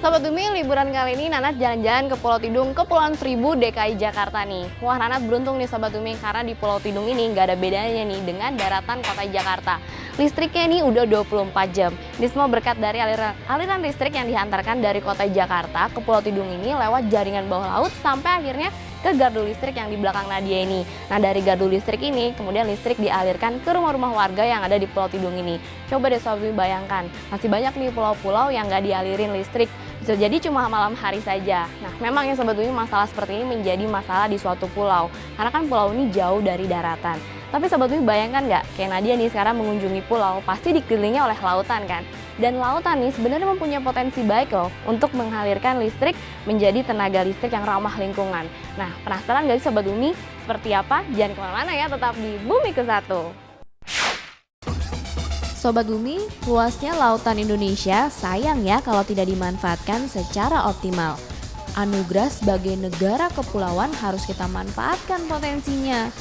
Sobat Bumi, liburan kali ini Nanat jalan-jalan ke Pulau Tidung, Kepulauan Seribu, DKI Jakarta nih. Wah, Nanat beruntung nih Sobat Bumi, karena di Pulau Tidung ini nggak ada bedanya nih dengan daratan kota Jakarta. Listriknya ini udah 24 jam. Ini semua berkat dari aliran listrik yang dihantarkan dari kota Jakarta ke Pulau Tidung ini lewat jaringan bawah laut sampai akhirnya ke gardu listrik yang di belakang Nadia ini. Nah, dari gardu listrik ini kemudian listrik dialirkan ke rumah-rumah warga yang ada di Pulau Tidung ini. Coba deh Sobat Bumi bayangkan, masih banyak nih pulau-pulau yang nggak dialirin listrik. Bisa jadi cuma malam hari saja. Nah, memang ya Sobat Bumi, masalah seperti ini menjadi masalah di suatu pulau. Karena kan pulau ini jauh dari daratan. Tapi Sobat Bumi bayangkan nggak, kayak Nadia nih sekarang mengunjungi pulau, pasti dikelilingi oleh lautan kan. Dan lautan nih sebenarnya mempunyai potensi baik loh untuk mengalirkan listrik menjadi tenaga listrik yang ramah lingkungan. Nah, penasaran nggak sih Sobat Bumi? Seperti apa? Jangan kemana-mana ya, tetap di Bumi ke 1. Sobat Bumi, luasnya lautan Indonesia sayang ya kalau tidak dimanfaatkan secara optimal. Anugerah sebagai negara kepulauan harus kita manfaatkan potensinya.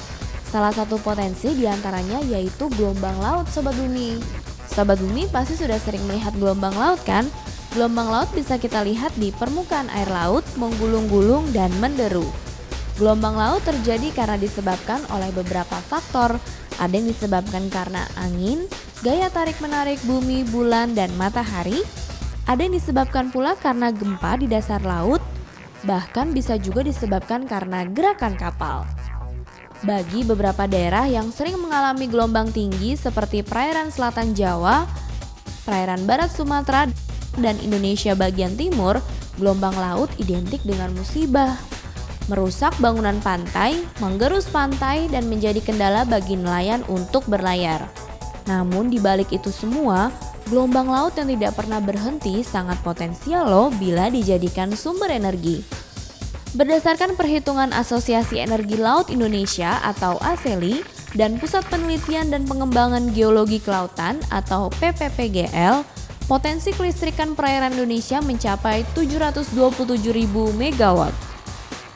Salah satu potensi diantaranya yaitu gelombang laut Sobat Bumi. Sobat Bumi pasti sudah sering melihat gelombang laut kan? Gelombang laut bisa kita lihat di permukaan air laut, menggulung-gulung dan menderu. Gelombang laut terjadi karena disebabkan oleh beberapa faktor. Ada yang disebabkan karena angin, gaya tarik-menarik bumi, bulan, dan matahari. Ada yang disebabkan pula karena gempa di dasar laut, bahkan bisa juga disebabkan karena gerakan kapal. Bagi beberapa daerah yang sering mengalami gelombang tinggi seperti perairan selatan Jawa, perairan barat Sumatera, dan Indonesia bagian timur, gelombang laut identik dengan musibah. Merusak bangunan pantai, menggerus pantai, dan menjadi kendala bagi nelayan untuk berlayar. Namun di balik itu semua, gelombang laut yang tidak pernah berhenti sangat potensial loh bila dijadikan sumber energi. Berdasarkan perhitungan Asosiasi Energi Laut Indonesia atau ASELI dan Pusat Penelitian dan Pengembangan Geologi Kelautan atau PPPGL, potensi kelistrikan perairan Indonesia mencapai 727.000 MW.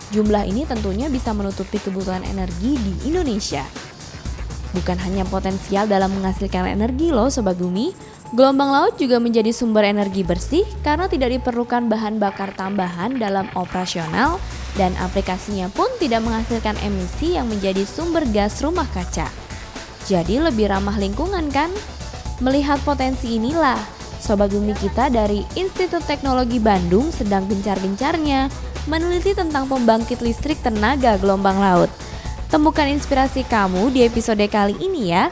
Jumlah ini tentunya bisa menutupi kebutuhan energi di Indonesia. Bukan hanya potensial dalam menghasilkan energi loh Sobat Bumi, gelombang laut juga menjadi sumber energi bersih karena tidak diperlukan bahan bakar tambahan dalam operasional dan aplikasinya pun tidak menghasilkan emisi yang menjadi sumber gas rumah kaca. Jadi lebih ramah lingkungan kan? Melihat potensi inilah, Sobat Bumi kita dari Institut Teknologi Bandung sedang gencar-gencarnya meneliti tentang pembangkit listrik tenaga gelombang laut. Temukan inspirasi kamu di episode kali ini ya.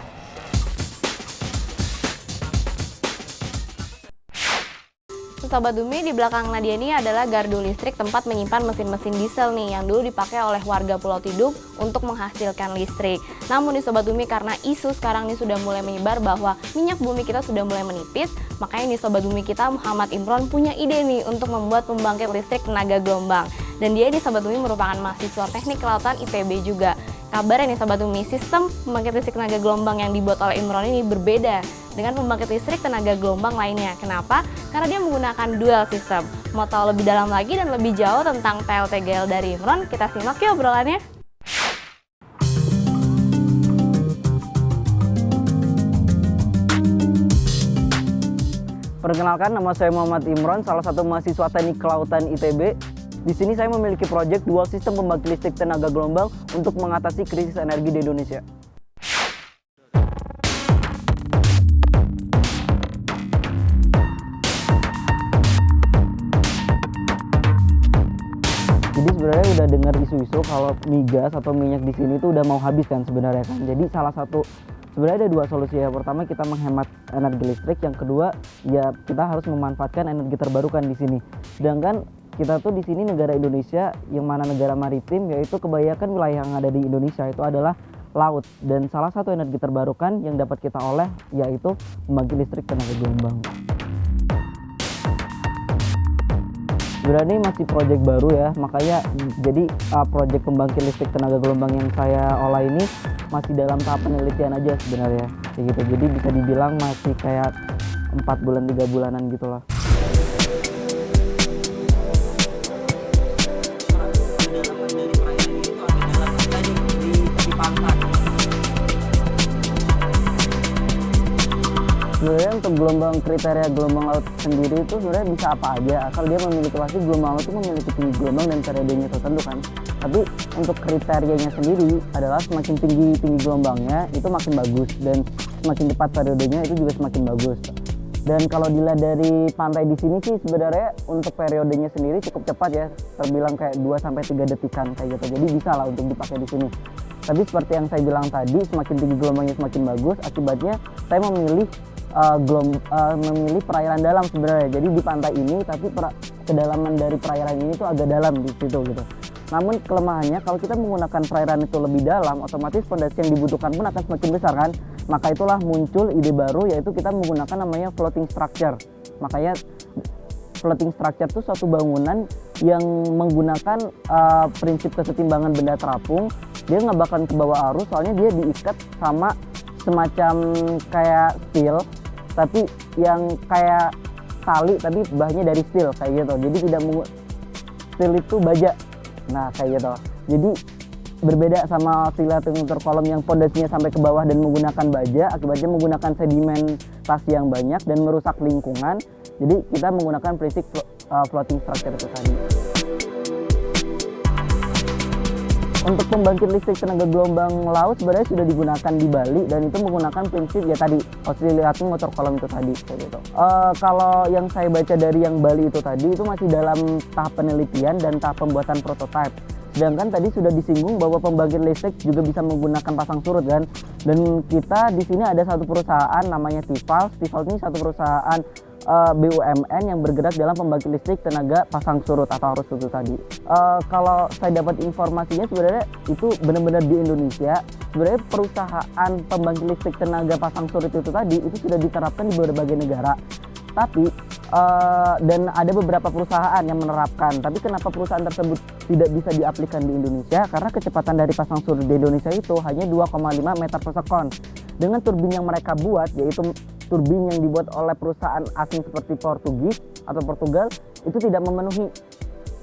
Sobat Bumi, di belakang Nadia ini adalah gardu listrik tempat menyimpan mesin-mesin diesel nih yang dulu dipakai oleh warga Pulau Tidung untuk menghasilkan listrik. Namun di Sobat Bumi, karena isu sekarang ini sudah mulai menyebar bahwa minyak bumi kita sudah mulai menipis, makanya nih Sobat Bumi kita Muhammad Imron punya ide nih untuk membuat pembangkit listrik tenaga gelombang. Dan dia di Sobat Bumi merupakan mahasiswa teknik kelautan ITB juga. Kabarnya nih Sobat Bumi, sistem pembangkit listrik tenaga gelombang yang dibuat oleh Imron ini berbeda dengan pembangkit listrik tenaga gelombang lainnya. Kenapa? Karena dia menggunakan dual system. Mau tahu lebih dalam lagi dan lebih jauh tentang PLTGL dari Imron, kita simak yuk obrolannya. Perkenalkan, nama saya Muhammad Imron, salah satu mahasiswa teknik kelautan ITB. Di sini saya memiliki proyek dual sistem pembangkit listrik tenaga gelombang untuk mengatasi krisis energi di Indonesia. Jadi sebenarnya udah dengar isu-isu kalau migas atau minyak di sini tuh udah mau habis kan sebenarnya kan. Jadi sebenarnya ada dua solusi. Yang pertama kita menghemat energi listrik, yang kedua ya kita harus memanfaatkan energi terbarukan di sini. Sedangkan kita tuh di sini negara Indonesia yang mana negara maritim, yaitu kebanyakan wilayah yang ada di Indonesia itu adalah laut, dan salah satu energi terbarukan yang dapat kita oleh yaitu pembangkit listrik tenaga gelombang. Sebenarnya ini masih proyek baru ya, makanya jadi proyek pembangkit listrik tenaga gelombang yang saya olah ini masih dalam tahap penelitian aja sebenarnya, kayak gitu. Jadi bisa dibilang masih kayak 4 bulan 3 bulanan gitu lah. Sebenarnya untuk kriteria gelombang laut sendiri itu sebenarnya bisa apa aja asal dia memiliki pasti gelombang laut itu memiliki tinggi gelombang dan periodenya tertentu kan. Tapi untuk kriterianya sendiri adalah semakin tinggi gelombangnya itu makin bagus, dan semakin cepat periodenya itu juga semakin bagus. Dan kalau dilihat dari pantai di sini sih sebenarnya untuk periodenya sendiri cukup cepat ya, terbilang kayak 2 sampai 3 detikan kayak gitu. Jadi bisa lah untuk dipakai di sini. Tapi seperti yang saya bilang tadi, semakin tinggi gelombangnya semakin bagus. Akibatnya saya memilih memilih perairan dalam sebenarnya. Jadi di pantai ini tapi kedalaman dari perairan ini tuh agak dalam di situ gitu. Namun kelemahannya kalau kita menggunakan perairan itu lebih dalam, otomatis fondasi yang dibutuhkan pun akan semakin besar kan. Maka itulah muncul ide baru, yaitu kita menggunakan namanya floating structure. Makanya floating structure itu suatu bangunan yang menggunakan prinsip kesetimbangan benda terapung. Dia nggak bakal ke bawah arus, soalnya dia diikat sama semacam kayak steel, tapi yang kayak tali tapi bahannya dari steel kayak gitu. Jadi tidak steel itu baja. Nah kayak gitu. Jadi berbeda sama oscillating kolom yang pondasinya sampai ke bawah dan menggunakan baja, akibatnya menggunakan sedimentasi yang banyak dan merusak lingkungan. Jadi kita menggunakan prinsip floating structure itu tadi. Untuk pembangkit listrik tenaga gelombang laut sebenarnya sudah digunakan di Bali, dan itu menggunakan prinsip ya tadi oscillating motor column itu tadi kayak gitu. Kalau yang saya baca dari yang Bali itu tadi itu masih dalam tahap penelitian dan tahap pembuatan prototipe. Sedangkan tadi sudah disinggung bahwa pembangkit listrik juga bisa menggunakan pasang surut kan. Dan kita di sini ada satu perusahaan namanya Tifal. Tifal ini satu perusahaan BUMN yang bergerak dalam pembangkit listrik tenaga pasang surut atau arus itu tadi. Kalau saya dapat informasinya sebenarnya itu benar-benar di Indonesia. Sebenarnya perusahaan pembangkit listrik tenaga pasang surut itu tadi itu sudah diterapkan di berbagai negara. Tapi dan ada beberapa perusahaan yang menerapkan. Tapi kenapa perusahaan tersebut tidak bisa diaplikasikan di Indonesia? Karena kecepatan dari pasang surut di Indonesia itu hanya 2,5 meter per sekon. Dengan turbin yang mereka buat, yaitu turbin yang dibuat oleh perusahaan asing seperti Portugal, itu tidak memenuhi,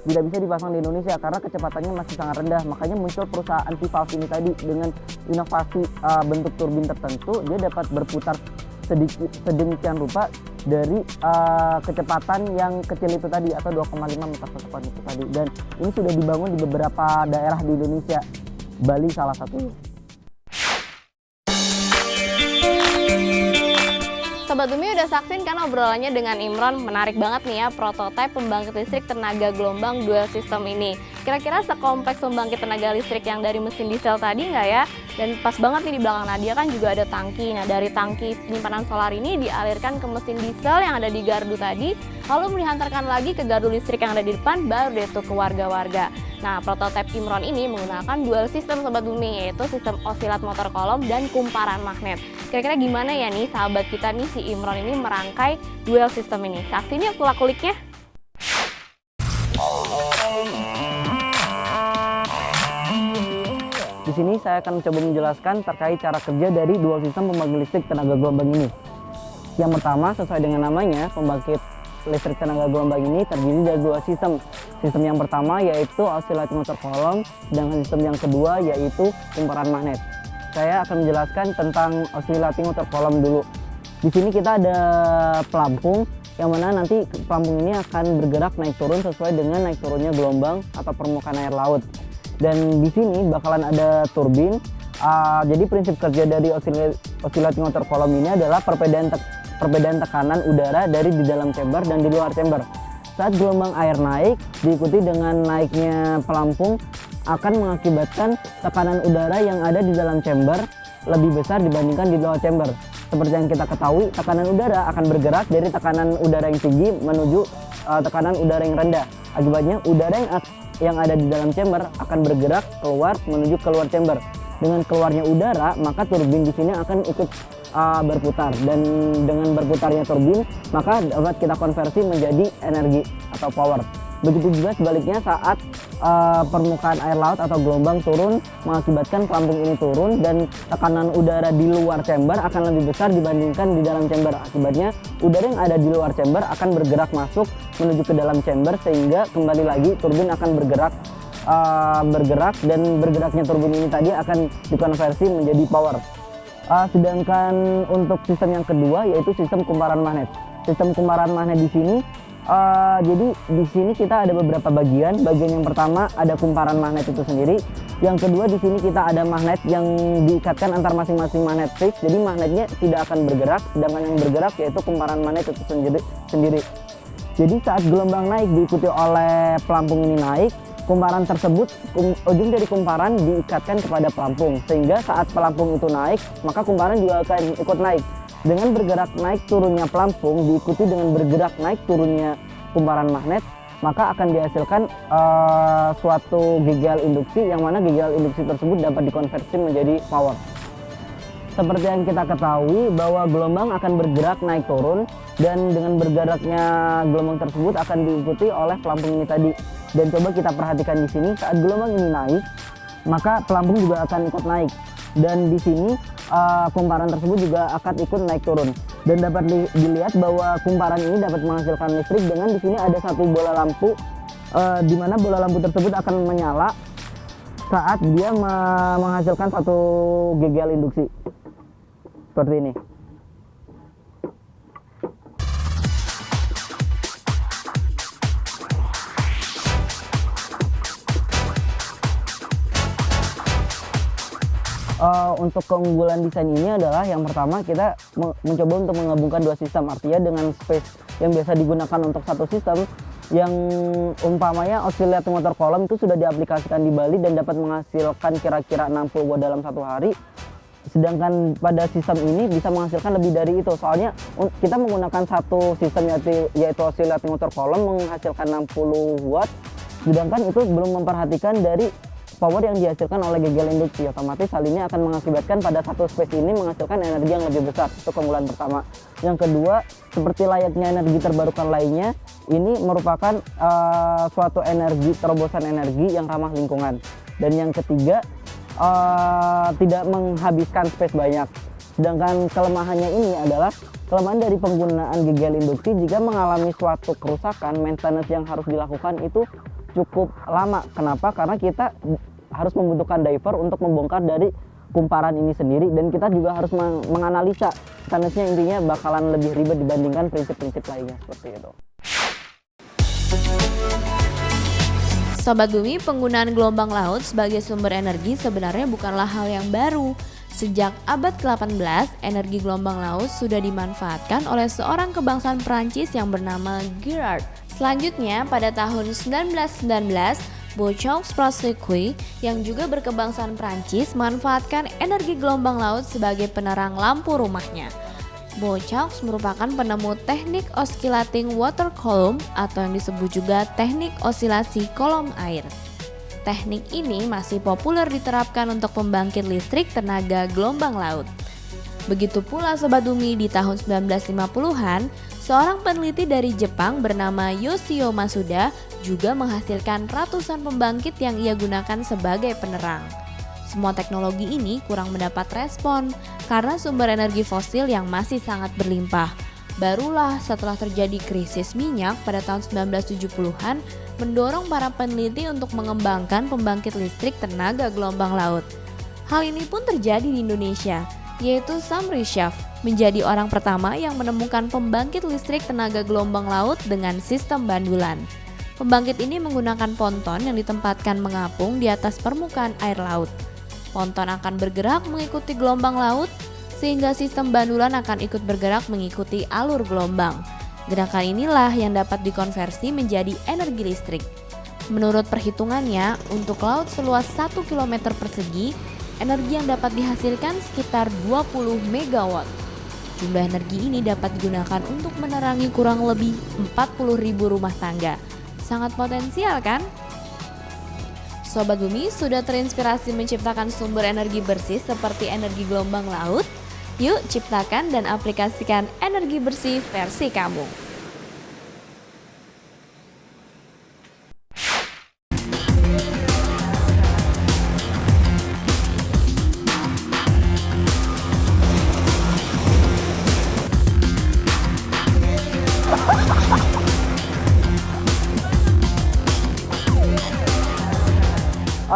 tidak bisa dipasang di Indonesia karena kecepatannya masih sangat rendah. Makanya muncul perusahaan Tifal ini tadi dengan inovasi bentuk turbin tertentu, dia dapat berputar sedemikian rupa dari kecepatan yang kecil itu tadi atau 2,5 meter per sekon itu tadi. Dan ini sudah dibangun di beberapa daerah di Indonesia, Bali salah satunya. Sobat Bumi udah saksin kan obrolannya dengan Imron, menarik banget nih ya prototipe pembangkit listrik tenaga gelombang dual system ini. Kira-kira sekompleks pembangkit tenaga listrik yang dari mesin diesel tadi nggak ya? Dan pas banget nih di belakang Nadia kan juga ada tangki. Nah dari tangki penyimpanan solar ini dialirkan ke mesin diesel yang ada di gardu tadi, lalu dihantarkan lagi ke gardu listrik yang ada di depan, baru deh tuh ke warga-warga. Nah prototipe Imron ini menggunakan dual system Sobat Bumi, yaitu sistem osilat motor kolom dan kumparan magnet. Kira-kira gimana ya nih sahabat kita nih si Imron ini merangkai dual system ini? Saksiin yuk kulak-kuliknya. Di sini saya akan mencoba menjelaskan terkait cara kerja dari dual system pembangkit listrik tenaga gelombang ini. Yang pertama, sesuai dengan namanya, pembangkit listrik tenaga gelombang ini terdiri dari dua sistem. Sistem yang pertama yaitu oscillating motor column, sedangkan sistem yang kedua yaitu kumparan magnet. Saya akan menjelaskan tentang oscillating motor column dulu. Di sini kita ada pelampung, yang mana nanti pelampung ini akan bergerak naik turun sesuai dengan naik turunnya gelombang atau permukaan air laut. Dan di sini bakalan ada turbin. Jadi prinsip kerja dari oscillating motor column ini adalah perbedaan tekanan udara dari di dalam chamber dan di luar chamber. Saat gelombang air naik diikuti dengan naiknya pelampung akan mengakibatkan tekanan udara yang ada di dalam chamber lebih besar dibandingkan di luar chamber. Seperti yang kita ketahui, tekanan udara akan bergerak dari tekanan udara yang tinggi menuju tekanan udara yang rendah. Akibatnya udara yang ada di dalam chamber akan bergerak keluar menuju keluar chamber. Dengan keluarnya udara, maka turbin di sini akan ikut berputar, dan dengan berputarnya turbin maka dapat kita konversi menjadi energi atau power. Begitu juga sebaliknya saat permukaan air laut atau gelombang turun mengakibatkan pelampung ini turun dan tekanan udara di luar chamber akan lebih besar dibandingkan di dalam chamber. Akibatnya udara yang ada di luar chamber akan bergerak masuk menuju ke dalam chamber, sehingga kembali lagi turbin akan bergerak dan bergeraknya turbin ini tadi akan dikonversi menjadi power. Sedangkan untuk sistem yang kedua yaitu sistem kumparan magnet. Sistem kumparan magnet di sini jadi di sini kita ada beberapa bagian. Bagian yang pertama ada kumparan magnet itu sendiri. Yang kedua di sini kita ada magnet yang diikatkan antar masing-masing magnet fix. Jadi magnetnya tidak akan bergerak, sedangkan yang bergerak yaitu kumparan magnet itu sendiri. Jadi saat gelombang naik diikuti oleh pelampung ini naik, kumparan tersebut, ujung dari kumparan diikatkan kepada pelampung, sehingga saat pelampung itu naik, maka kumparan juga akan ikut naik. Dengan bergerak naik turunnya pelampung diikuti dengan bergerak naik turunnya kumparan magnet, maka akan dihasilkan suatu GGL induksi, yang mana GGL induksi tersebut dapat dikonversi menjadi power. Seperti yang kita ketahui bahwa gelombang akan bergerak naik turun, dan dengan bergeraknya gelombang tersebut akan diikuti oleh pelampung ini tadi. Dan coba kita perhatikan di sini, saat gelombang ini naik, maka pelampung juga akan ikut naik. Dan di sini kumparan tersebut juga akan ikut naik turun. Dan dapat dilihat bahwa kumparan ini dapat menghasilkan listrik dengan di sini ada satu bola lampu, di mana bola lampu tersebut akan menyala saat dia menghasilkan satu GGL induksi. Seperti ini. Untuk keunggulan desain ini adalah yang pertama kita mencoba untuk menggabungkan dua sistem, artinya dengan space yang biasa digunakan untuk satu sistem yang umpamanya oscillating motor column itu sudah diaplikasikan di Bali dan dapat menghasilkan kira-kira 60 watt dalam satu hari. Sedangkan pada sistem ini bisa menghasilkan lebih dari itu, soalnya kita menggunakan satu sistem yaitu oscillating motor column menghasilkan 60 watt, sedangkan itu belum memperhatikan dari power yang dihasilkan oleh GGL induksi. Otomatis hal ini akan mengakibatkan pada satu space ini menghasilkan energi yang lebih besar. Itu keunggulan pertama. Yang kedua, seperti layaknya energi terbarukan lainnya, ini merupakan suatu energi, terobosan energi yang ramah lingkungan. Dan yang ketiga, tidak menghabiskan space banyak. Sedangkan kelemahannya ini adalah kelemahan dari penggunaan GGL induksi. Jika mengalami suatu kerusakan, maintenance yang harus dilakukan itu cukup lama. Kenapa? Karena kita harus membutuhkan diver untuk membongkar dari kumparan ini sendiri, dan kita juga harus menganalisa. Maintenance-nya intinya bakalan lebih ribet dibandingkan prinsip-prinsip lainnya, seperti itu. Sobat Bumi, penggunaan gelombang laut sebagai sumber energi sebenarnya bukanlah hal yang baru. Sejak abad ke-18, energi gelombang laut sudah dimanfaatkan oleh seorang kebangsaan Prancis yang bernama Girard. Selanjutnya, pada tahun 1919, Beauchamp-Prosecuy yang juga berkebangsaan Prancis memanfaatkan energi gelombang laut sebagai penerang lampu rumahnya. Beauchamp merupakan penemu teknik oscillating water column atau yang disebut juga teknik osilasi kolom air. Teknik ini masih populer diterapkan untuk pembangkit listrik tenaga gelombang laut. Begitu pula Sobat Bumi, di tahun 1950-an, seorang peneliti dari Jepang bernama Yoshio Masuda juga menghasilkan ratusan pembangkit yang ia gunakan sebagai penerang. Semua teknologi ini kurang mendapat respon karena sumber energi fosil yang masih sangat berlimpah. Barulah setelah terjadi krisis minyak pada tahun 1970-an mendorong para peneliti untuk mengembangkan pembangkit listrik tenaga gelombang laut. Hal ini pun terjadi di Indonesia, yaitu Sam Rischardt menjadi orang pertama yang menemukan pembangkit listrik tenaga gelombang laut dengan sistem bandulan. Pembangkit ini menggunakan ponton yang ditempatkan mengapung di atas permukaan air laut. Ponton akan bergerak mengikuti gelombang laut, sehingga sistem bandulan akan ikut bergerak mengikuti alur gelombang. Gerakan inilah yang dapat dikonversi menjadi energi listrik. Menurut perhitungannya, untuk laut seluas 1 km persegi, energi yang dapat dihasilkan sekitar 20 MW. Jumlah energi ini dapat digunakan untuk menerangi kurang lebih 40.000 rumah tangga. Sangat potensial kan? Sobat Bumi, sudah terinspirasi menciptakan sumber energi bersih seperti energi gelombang laut? Yuk ciptakan dan aplikasikan energi bersih versi kamu.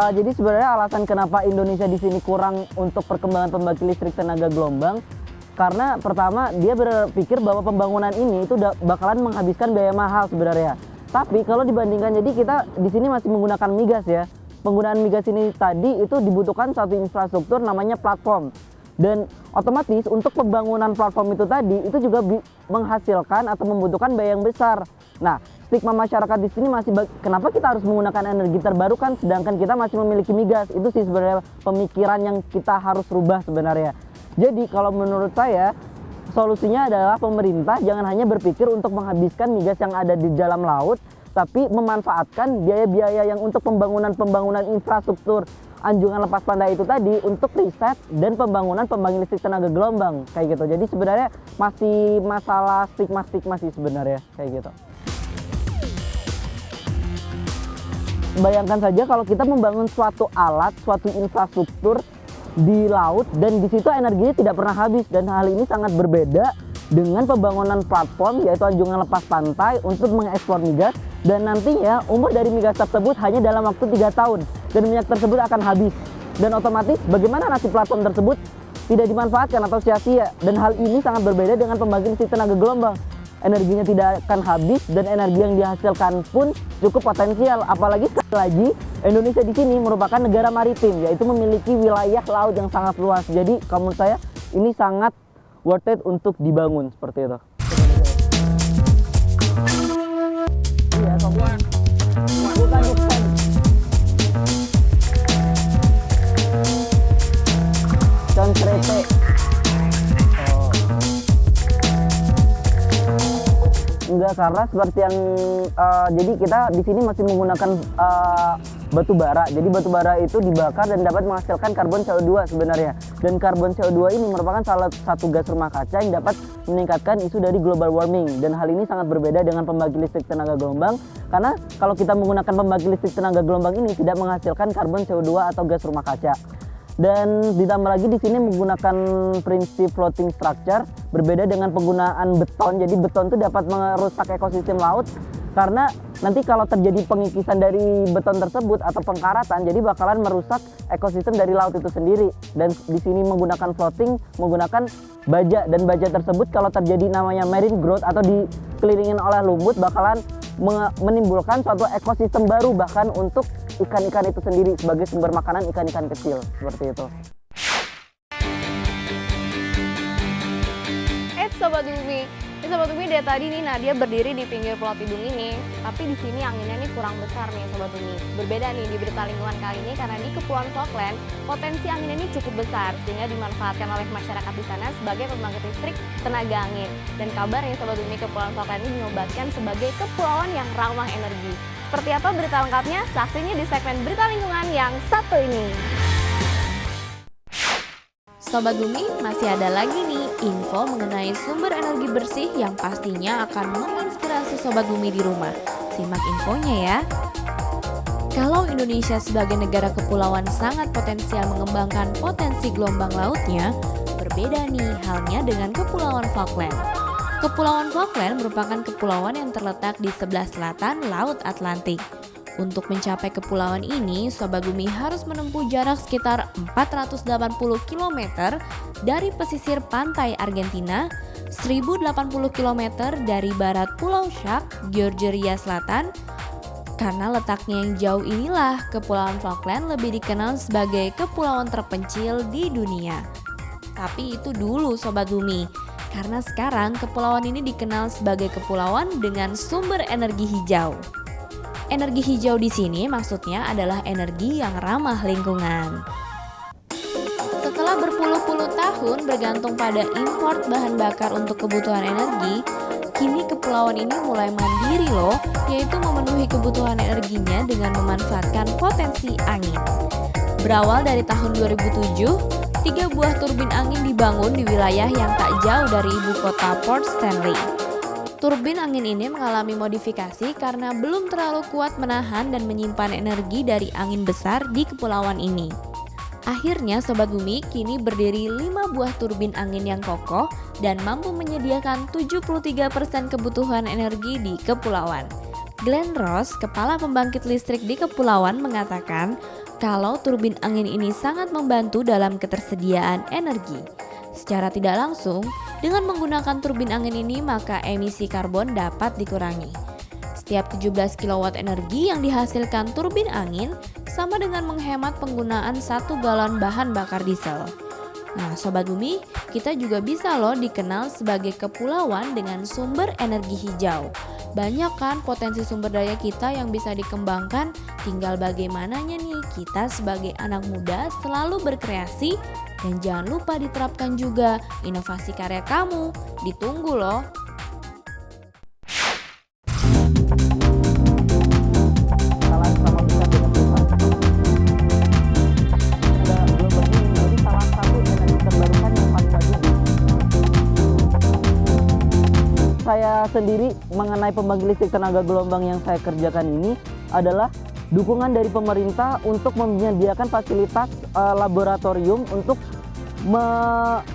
Jadi sebenarnya alasan kenapa Indonesia di sini kurang untuk perkembangan pembangkit listrik tenaga gelombang, karena pertama dia berpikir bahwa pembangunan ini itu bakalan menghabiskan biaya mahal sebenarnya. Tapi kalau dibandingkan, jadi kita di sini masih menggunakan migas ya. Penggunaan migas ini tadi itu dibutuhkan satu infrastruktur namanya platform. Dan otomatis untuk pembangunan platform itu tadi itu juga menghasilkan atau membutuhkan biaya yang besar. Nah, stigma masyarakat di sini masih kenapa kita harus menggunakan energi terbarukan sedangkan kita masih memiliki migas. Itu sih sebenarnya pemikiran yang kita harus rubah sebenarnya. Jadi kalau menurut saya solusinya adalah pemerintah jangan hanya berpikir untuk menghabiskan migas yang ada di dalam laut, tapi memanfaatkan biaya-biaya yang untuk pembangunan infrastruktur anjungan lepas pantai itu tadi untuk riset dan pembangunan pembangkit listrik tenaga gelombang kayak gitu. Jadi sebenarnya masih masalah stigma sih sebenarnya kayak gitu. Bayangkan saja kalau kita membangun suatu alat, suatu infrastruktur di laut dan di situ energinya tidak pernah habis, dan hal ini sangat berbeda dengan pembangunan platform yaitu anjungan lepas pantai untuk mengeksplor migas, dan nantinya umur dari migas tersebut hanya dalam waktu 3 tahun dan minyak tersebut akan habis, dan otomatis bagaimana nasib platform tersebut tidak dimanfaatkan atau sia-sia. Dan hal ini sangat berbeda dengan pembangkit listrik tenaga gelombang, energinya tidak akan habis dan energi yang dihasilkan pun cukup potensial. Apalagi sekali lagi Indonesia di sini merupakan negara maritim, yaitu memiliki wilayah laut yang sangat luas. Jadi kalau menurut saya ini sangat worth it untuk dibangun seperti itu. Iya, bukan. Konkrete. Enggak, karena seperti yang jadi kita di sini masih menggunakan batu bara. Jadi batu bara itu dibakar dan dapat menghasilkan karbon CO2 sebenarnya. Dan karbon CO2 ini merupakan salah satu gas rumah kaca yang dapat meningkatkan isu dari global warming. Dan hal ini sangat berbeda dengan pembangkit listrik tenaga gelombang, karena kalau kita menggunakan pembangkit listrik tenaga gelombang ini tidak menghasilkan karbon CO2 atau gas rumah kaca. Dan ditambah lagi di sini menggunakan prinsip floating structure, berbeda dengan penggunaan beton. Jadi beton itu dapat merusak ekosistem laut, karena nanti kalau terjadi pengikisan dari beton tersebut atau pengkaratan, jadi bakalan merusak ekosistem dari laut itu sendiri. Dan di sini menggunakan floating, menggunakan baja, dan baja tersebut kalau terjadi namanya marine growth atau dikelilingin oleh lumut, bakalan menimbulkan suatu ekosistem baru bahkan untuk ikan-ikan itu sendiri sebagai sumber makanan ikan-ikan kecil seperti itu. Sobat Bumi, Sobat Bumi, dari tadi nih Nadia berdiri di pinggir Pulau Tidung ini, tapi di sini anginnya nih kurang besar nih Sobat Bumi. Berbeda nih di berita lingkungan kali ini, karena di Kepulauan Falkland potensi anginnya ini cukup besar sehingga dimanfaatkan oleh masyarakat di sana sebagai pembangkit listrik tenaga angin. Dan kabarnya Sobat Bumi, Kepulauan Falkland ini dinobatkan sebagai kepulauan yang ramah energi. Seperti apa berita lengkapnya? Saksinya di segmen berita lingkungan yang satu ini. Sobat Bumi, masih ada lagi nih info mengenai sumber energi bersih yang pastinya akan menginspirasi Sobat Bumi di rumah. Simak infonya ya. Kalau Indonesia sebagai negara kepulauan sangat potensial mengembangkan potensi gelombang lautnya, berbeda nih halnya dengan Kepulauan Falkland. Kepulauan Falkland merupakan kepulauan yang terletak di sebelah selatan Laut Atlantik. Untuk mencapai kepulauan ini, Sobat Bumi harus menempuh jarak sekitar 480 km dari pesisir pantai Argentina, 1080 km dari barat Pulau Shark, Georgia Selatan. Karena letaknya yang jauh inilah, Kepulauan Falkland lebih dikenal sebagai kepulauan terpencil di dunia. Tapi itu dulu Sobat Bumi, karena sekarang kepulauan ini dikenal sebagai kepulauan dengan sumber energi hijau. Energi hijau di sini maksudnya adalah energi yang ramah lingkungan. Setelah berpuluh-puluh tahun bergantung pada import bahan bakar untuk kebutuhan energi, kini kepulauan ini mulai mandiri loh, yaitu memenuhi kebutuhan energinya dengan memanfaatkan potensi angin. Berawal dari tahun 2007, 3 buah turbin angin dibangun di wilayah yang tak jauh dari ibu kota Port Stanley. Turbin angin ini mengalami modifikasi karena belum terlalu kuat menahan dan menyimpan energi dari angin besar di kepulauan ini. Akhirnya Sobat Bumi kini berdiri 5 buah turbin angin yang kokoh dan mampu menyediakan 73% kebutuhan energi di kepulauan. Glenn Ross, kepala pembangkit listrik di kepulauan, mengatakan kalau turbin angin ini sangat membantu dalam ketersediaan energi. Secara tidak langsung, dengan menggunakan turbin angin ini maka emisi karbon dapat dikurangi. Setiap 17 kW energi yang dihasilkan turbin angin sama dengan menghemat penggunaan 1 galon bahan bakar diesel. Nah Sobat Bumi, kita juga bisa loh dikenal sebagai kepulauan dengan sumber energi hijau. Banyak kan potensi sumber daya kita yang bisa dikembangkan, tinggal bagaimananya nih kita sebagai anak muda selalu berkreasi dan jangan lupa diterapkan juga inovasi karya kamu. Ditunggu loh. Salah sama bisa dengan Tuhan. Ada global ini menjadi salah satu energi terbarukan yang paling maju. Saya sendiri mengenai pembangkit listrik tenaga gelombang yang saya kerjakan ini adalah dukungan dari pemerintah untuk menyediakan fasilitas laboratorium untuk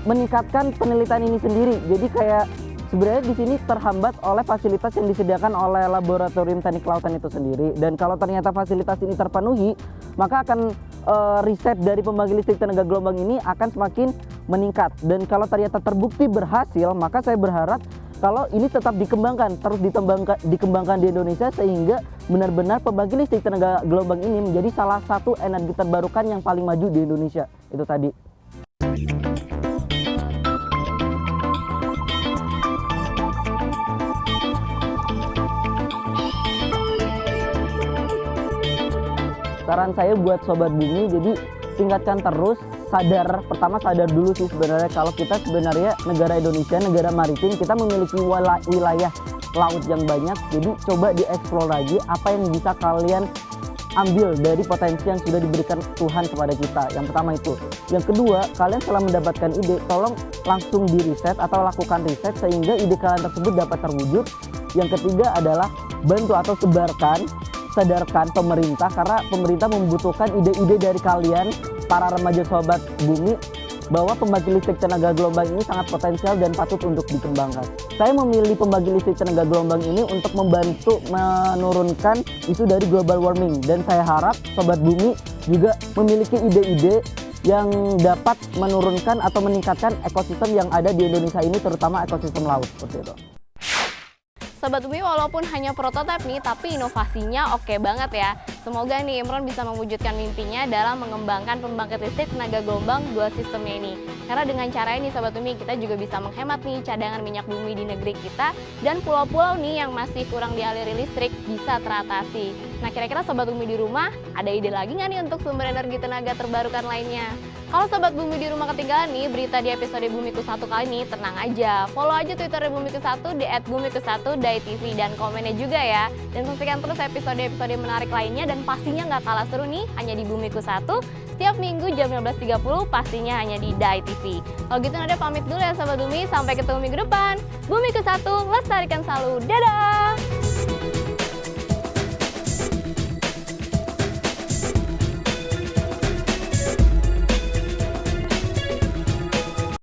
meningkatkan penelitian ini sendiri. Jadi kayak sebenarnya di sini terhambat oleh fasilitas yang disediakan oleh laboratorium teknik kelautan itu sendiri. Dan kalau ternyata fasilitas ini terpenuhi, maka akan riset dari pembangkit listrik tenaga gelombang ini akan semakin meningkat. Dan kalau ternyata terbukti berhasil, maka saya berharap kalau ini tetap dikembangkan, terus dikembangkan di Indonesia sehingga benar-benar pembangkit listrik tenaga gelombang ini menjadi salah satu energi terbarukan yang paling maju di Indonesia. Itu tadi. Saran saya buat Sobat Bumi, jadi tingkatkan terus, pertama sadar dulu sih sebenarnya kalau kita sebenarnya negara Indonesia, negara maritim, kita memiliki wilayah laut yang banyak, jadi coba dieksplor lagi apa yang bisa kalian ambil dari potensi yang sudah diberikan Tuhan kepada kita. Yang pertama itu. Yang kedua, kalian setelah mendapatkan ide, tolong langsung di riset atau lakukan riset sehingga ide kalian tersebut dapat terwujud. Yang ketiga adalah bantu atau sadarkan pemerintah, karena pemerintah membutuhkan ide-ide dari kalian para remaja Sobat Bumi bahwa pembangkit listrik tenaga gelombang ini sangat potensial dan patut untuk dikembangkan. Saya memilih pembangkit listrik tenaga gelombang ini untuk membantu menurunkan isu dari global warming, dan saya harap Sobat Bumi juga memiliki ide-ide yang dapat menurunkan atau meningkatkan ekosistem yang ada di Indonesia ini, terutama ekosistem laut seperti itu. Sobat Bumi, walaupun hanya prototipe nih, tapi inovasinya oke banget ya. Semoga nih Imron bisa mewujudkan mimpinya dalam mengembangkan pembangkit listrik tenaga gelombang dual sistemnya ini. Karena dengan cara ini Sobat Bumi, kita juga bisa menghemat nih cadangan minyak bumi di negeri kita, dan pulau-pulau nih yang masih kurang dialiri listrik bisa teratasi. Nah kira-kira Sobat Bumi di rumah, ada ide lagi nggak nih untuk sumber energi tenaga terbarukan lainnya? Kalau Sobat Bumi di rumah ketinggalan nih berita di episode Bumiku 1 kali ini, tenang aja. Follow aja Twitter Bumiku 1 di @bumiku1.tv dan komennya juga ya. Dan saksikan terus episode-episode menarik lainnya dan pastinya nggak kalah seru nih hanya di Bumiku 1 setiap minggu jam 15.30 pastinya hanya di Dai TV. Kalau gitu Nada pamit dulu ya Sobat Bumi, sampai ketemu minggu depan. Bumiku 1, lestarikan selalu. Dadah!